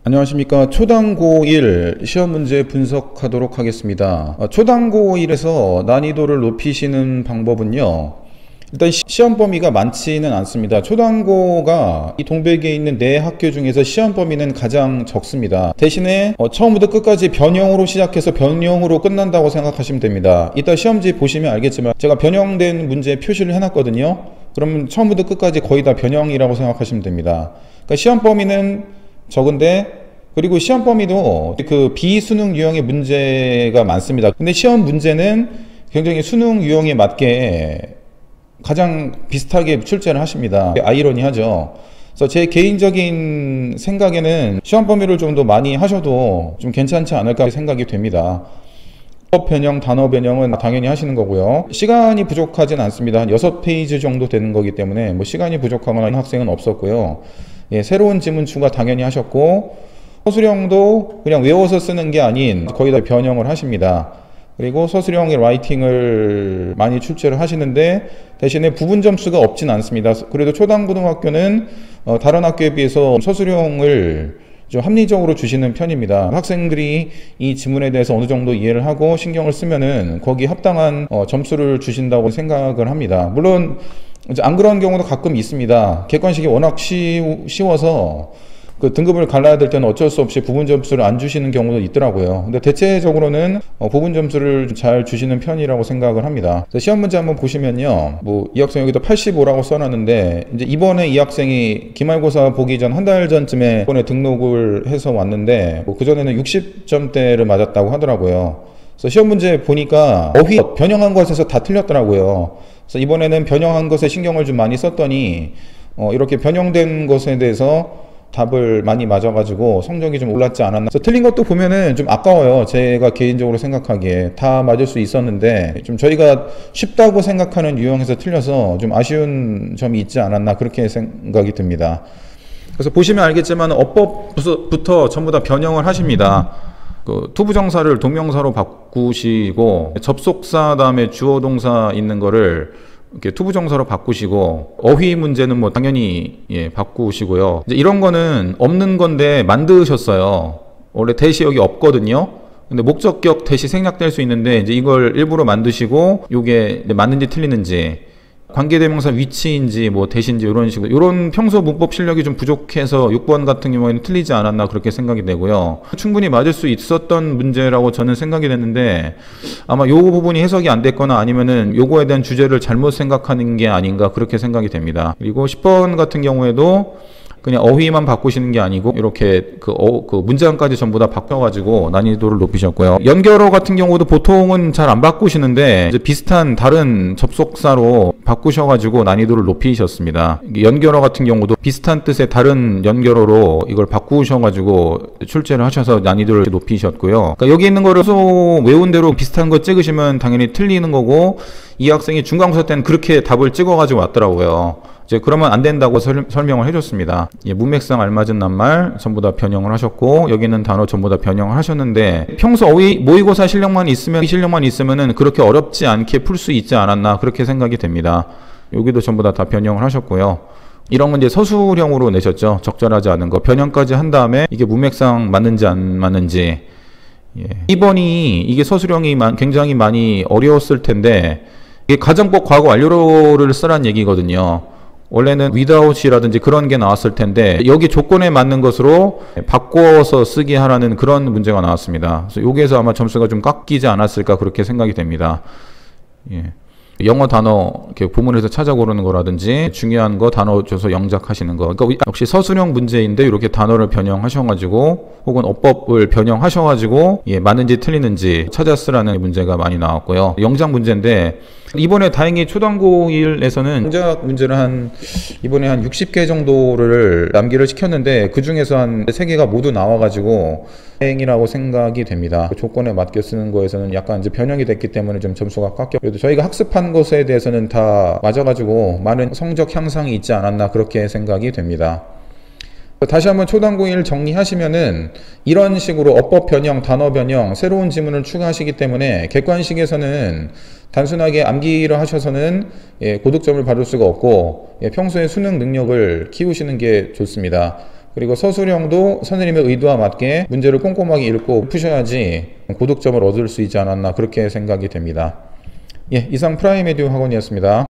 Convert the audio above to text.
안녕하십니까. 초당고1 시험 문제 분석하도록 하겠습니다. 초당고1에서 난이도를 높이시는 방법은요, 일단 시험 범위가 많지는 않습니다. 초당고가 이 동백에 있는 네 학교 중에서 시험 범위는 가장 적습니다. 대신에 처음부터 끝까지 변형으로 시작해서 변형으로 끝난다고 생각하시면 됩니다. 이따 시험지 보시면 알겠지만 제가 변형된 문제 표시를 해놨거든요. 그러면 처음부터 끝까지 거의 다 변형이라고 생각하시면 됩니다. 그러니까 시험 범위는 적은데, 그리고 시험 범위도 그 비수능 유형의 문제가 많습니다. 근데 시험 문제는 굉장히 수능 유형에 맞게 가장 비슷하게 출제를 하십니다. 아이러니하죠. 그래서 제 개인적인 생각에는 시험 범위를 좀 더 많이 하셔도 좀 괜찮지 않을까 생각이 됩니다. 문법 변형, 단어 변형은 당연히 하시는 거고요. 시간이 부족하진 않습니다. 한 6페이지 정도 되는 거기 때문에 뭐 시간이 부족하거나 학생은 없었고요. 새로운 지문 추가 당연히 하셨고, 서술형도 그냥 외워서 쓰는 게 아닌 거의 다 변형을 하십니다. 그리고 서술형의 라이팅을 많이 출제를 하시는데 대신에 부분 점수가 없진 않습니다. 그래도 초당고등학교는 다른 학교에 비해서 서술형을 좀 합리적으로 주시는 편입니다. 학생들이 이 지문에 대해서 어느 정도 이해를 하고 신경을 쓰면은 거기에 합당한 점수를 주신다고 생각을 합니다. 물론 안 그런 경우도 가끔 있습니다. 객관식이 워낙 쉬워서 그 등급을 갈라야 될 때는 어쩔 수 없이 부분 점수를 안 주시는 경우도 있더라고요. 근데 대체적으로는 부분 점수를 잘 주시는 편이라고 생각을 합니다. 시험 문제 한번 보시면요, 뭐 이 학생 여기다 85라고 써놨는데, 이제 이번에 이 학생이 기말고사 보기 전 한 달 전쯤에 이번에 등록을 해서 왔는데, 뭐 그전에는 60점대를 맞았다고 하더라고요. 그래서 시험 문제 보니까 어휘 변형한 것에서 다 틀렸더라고요. 그래서 이번에는 변형한 것에 신경을 좀 많이 썼더니 이렇게 변형된 것에 대해서 답을 많이 맞아가지고 성적이 좀 올랐지 않았나. 그래서 틀린 것도 보면은 좀 아까워요. 제가 개인적으로 생각하기에 다 맞을 수 있었는데 좀 저희가 쉽다고 생각하는 유형에서 틀려서 좀 아쉬운 점이 있지 않았나, 그렇게 생각이 듭니다. 그래서 보시면 알겠지만 어법부터 전부 다 변형을 하십니다. 그 투부정사를 동명사로 바꾸시고, 접속사 다음에 주어 동사 있는 거를 이렇게 투부정사로 바꾸시고, 어휘 문제는 뭐 당연히 바꾸시고요. 이제 이런 거는 없는 건데 만드셨어요. 원래 대시 여기 없거든요. 근데 목적격 대시 생략될 수 있는데 이제 이걸 일부러 만드시고, 요게 맞는지 틀리는지, 관계대명사 위치인지 뭐 대신지 이런 식으로, 이런 평소 문법 실력이 좀 부족해서 6번 같은 경우에는 틀리지 않았나, 그렇게 생각이 되고요. 충분히 맞을 수 있었던 문제라고 저는 생각이 됐는데, 아마 요 부분이 해석이 안 됐거나 아니면은 요거에 대한 주제를 잘못 생각하는 게 아닌가, 그렇게 생각이 됩니다. 그리고 10번 같은 경우에도 그냥 어휘만 바꾸시는 게 아니고 이렇게 그 문장까지 전부 다 바꿔가지고 난이도를 높이셨고요. 연결어 같은 경우도 보통은 잘 안 바꾸시는데 이제 비슷한 다른 접속사로 바꾸셔가지고 난이도를 높이셨습니다. 연결어 같은 경우도 비슷한 뜻의 다른 연결어로 이걸 바꾸셔가지고 출제를 하셔서 난이도를 높이셨고요. 그러니까 여기 있는 거를 외운 대로 비슷한 거 찍으시면 당연히 틀리는 거고, 이 학생이 중간고사 때는 그렇게 답을 찍어가지고 왔더라고요. 이제 그러면 안 된다고 설명을 해줬습니다. 문맥상 알맞은 낱말 전부 다 변형을 하셨고, 여기 있는 단어 전부 다 변형을 하셨는데, 평소 어휘 모의고사 실력만 있으면은 그렇게 어렵지 않게 풀 수 있지 않았나, 그렇게 생각이 됩니다. 여기도 전부 다 변형을 하셨고요. 이런 건 이제 서술형으로 내셨죠. 적절하지 않은 거 변형까지 한 다음에 이게 문맥상 맞는지 안 맞는지. 2번이 이게 서술형이 굉장히 많이 어려웠을 텐데, 이게 가정법 과거 완료를 쓰란 얘기거든요. 원래는 without이라든지 그런 게 나왔을 텐데 여기 조건에 맞는 것으로 바꿔서 쓰게 하라는 그런 문제가 나왔습니다. 그래서 여기에서 아마 점수가 좀 깎이지 않았을까, 그렇게 생각이 됩니다. 영어 단어 이렇게 부문에서 찾아 고르는 거라든지 중요한 거 단어 줘서 영작하시는 거, 그러니까 역시 서술형 문제인데 이렇게 단어를 변형하셔가지고 혹은 어법을 변형하셔가지고 맞는지 틀리는지 찾아 쓰라는 문제가 많이 나왔고요. 영작 문제인데 이번에 다행히 초당고1에서는 영작 문제를 이번에 한 60개 정도를 남기를 시켰는데 그 중에서 한 3개가 모두 나와가지고 다행이라고 생각이 됩니다. 조건에 맞게 쓰는 거에서는 약간 이제 변형이 됐기 때문에 좀 점수가 깎여, 그래도 저희가 학습한 것에 대해서는 다 맞아가지고 많은 성적 향상이 있지 않았나, 그렇게 생각이 됩니다. 다시 한번 초당고1 정리하시면은 이런 식으로 어법 변형, 단어 변형, 새로운 지문을 추가하시기 때문에 객관식에서는 단순하게 암기를 하셔서는 고득점을 받을 수가 없고 평소에 수능 능력을 키우시는 게 좋습니다. 그리고 서술형도 선생님의 의도와 맞게 문제를 꼼꼼하게 읽고 푸셔야지 고득점을 얻을 수 있지 않았나 그렇게 생각이 됩니다. 예, 이상 프라임에듀 학원이었습니다.